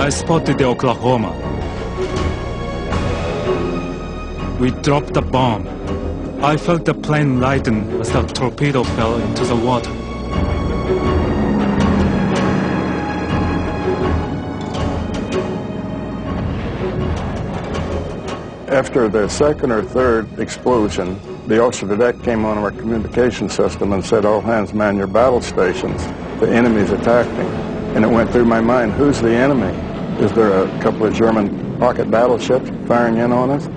I spotted the Oklahoma. We dropped the bomb. I felt the plane lighten as the torpedo fell into the water. After the second or third explosion, the officer of the deck came on our communication system and said, "All hands man your battle stations. The enemy's attacking." And it went through my mind, who's the enemy? Is there a couple of German pocket battleships firing in on us?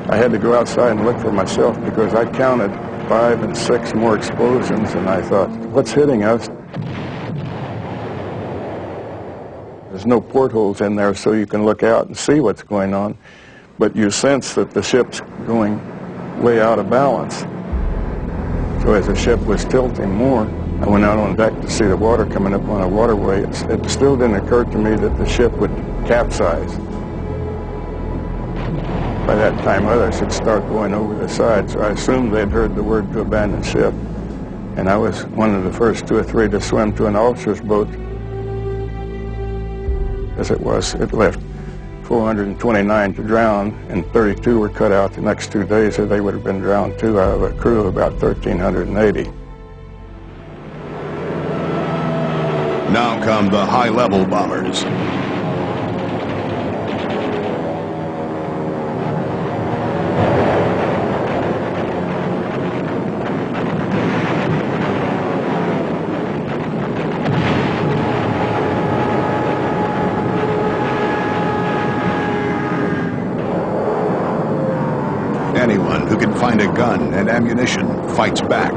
I had to go outside and look for myself because I counted 5 and 6 more explosions, and I thought, what's hitting us? There's no portholes in there so you can look out and see what's going on, but you sense that the ship's going way out of balance. So as the ship was tilting more, I went out on deck to see the water coming up on a waterway. It still didn't occur to me that the ship would capsize. By that time, others had started going over the side, so I assumed they'd heard the word to abandon ship. And I was one of the first 2 or 3 to swim to an officer's boat. As it left 429 to drown, and 32 were cut out the next 2 days, or they would have been drowned too, out of a crew of about 1,380. Now come the high-level bombers. Anyone who can find a gun and ammunition fights back.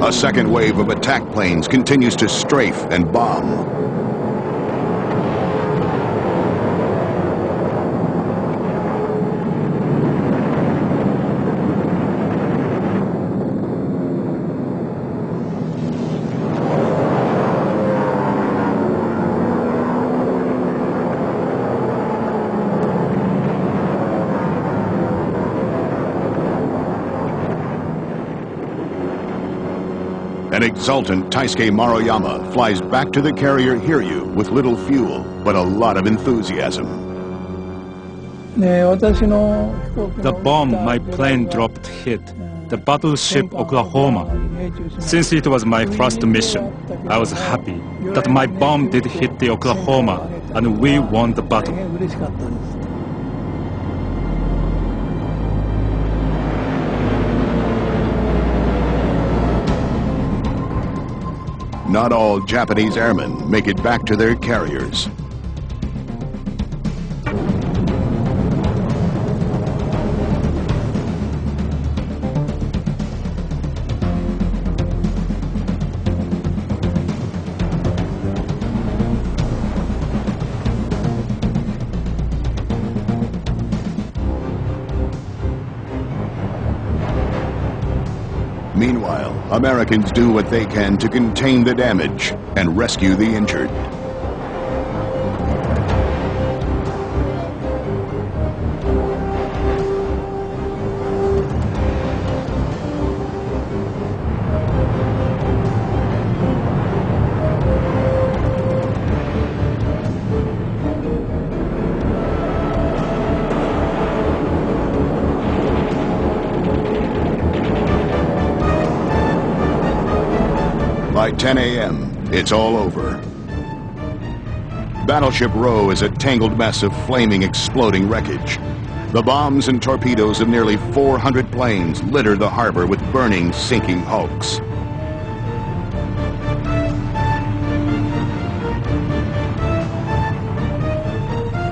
A second wave of attack planes continues to strafe and bomb. An exultant Taisuke Maruyama flies back to the carrier Hiryu with little fuel, but a lot of enthusiasm. The bomb my plane dropped hit the battleship Oklahoma. Since it was my first mission, I was happy that my bomb did hit the Oklahoma and we won the battle. Not all Japanese airmen make it back to their carriers. Meanwhile, Americans do what they can to contain the damage and rescue the injured. By 10 a.m., it's all over. Battleship Row is a tangled mess of flaming, exploding wreckage. The bombs and torpedoes of nearly 400 planes litter the harbor with burning, sinking hulks.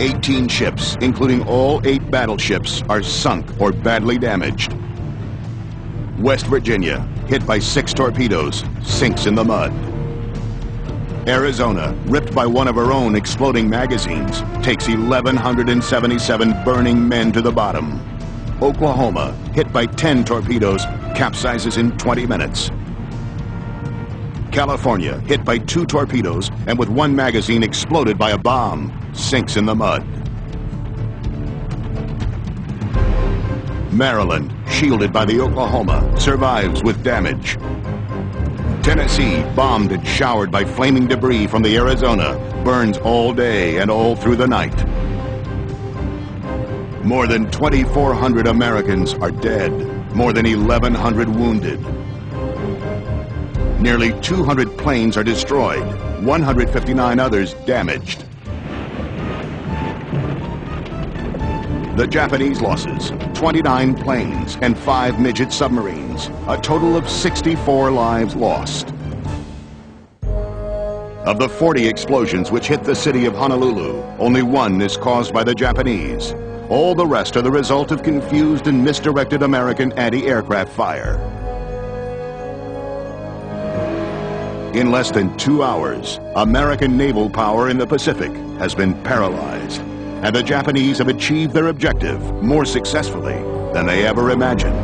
18 ships, including all 8 battleships, are sunk or badly damaged. West Virginia, hit by 6 torpedoes, sinks in the mud. Arizona, ripped by one of her own exploding magazines, takes 1,177 burning men to the bottom. Oklahoma, hit by 10 torpedoes, capsizes in 20 minutes. California, hit by 2 torpedoes and with 1 magazine exploded by a bomb, sinks in the mud. Maryland, shielded by the Oklahoma, survives with damage. Tennessee, bombed and showered by flaming debris from the Arizona, burns all day and all through the night. More than 2,400 Americans are dead, more than 1,100 wounded. Nearly 200 planes are destroyed, 159 others damaged. The Japanese losses, 29 planes and 5 midget submarines, a total of 64 lives lost. Of the 40 explosions which hit the city of Honolulu, only 1 is caused by the Japanese. All the rest are the result of confused and misdirected American anti-aircraft fire. In less than 2 hours, American naval power in the Pacific has been paralyzed, and the Japanese have achieved their objective more successfully than they ever imagined.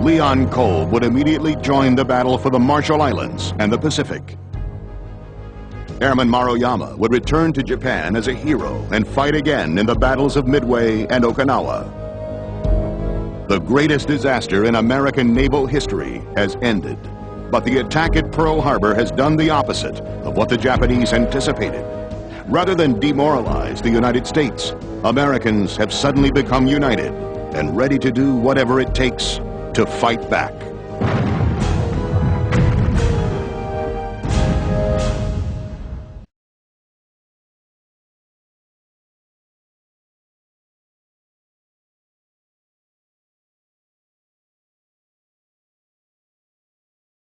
Leon Kolb would immediately join the battle for the Marshall Islands and the Pacific. Airman Maruyama would return to Japan as a hero and fight again in the battles of Midway and Okinawa. The greatest disaster in American naval history has ended, but the attack at Pearl Harbor has done the opposite of what the Japanese anticipated. Rather than demoralize the United States, Americans have suddenly become united and ready to do whatever it takes to fight back.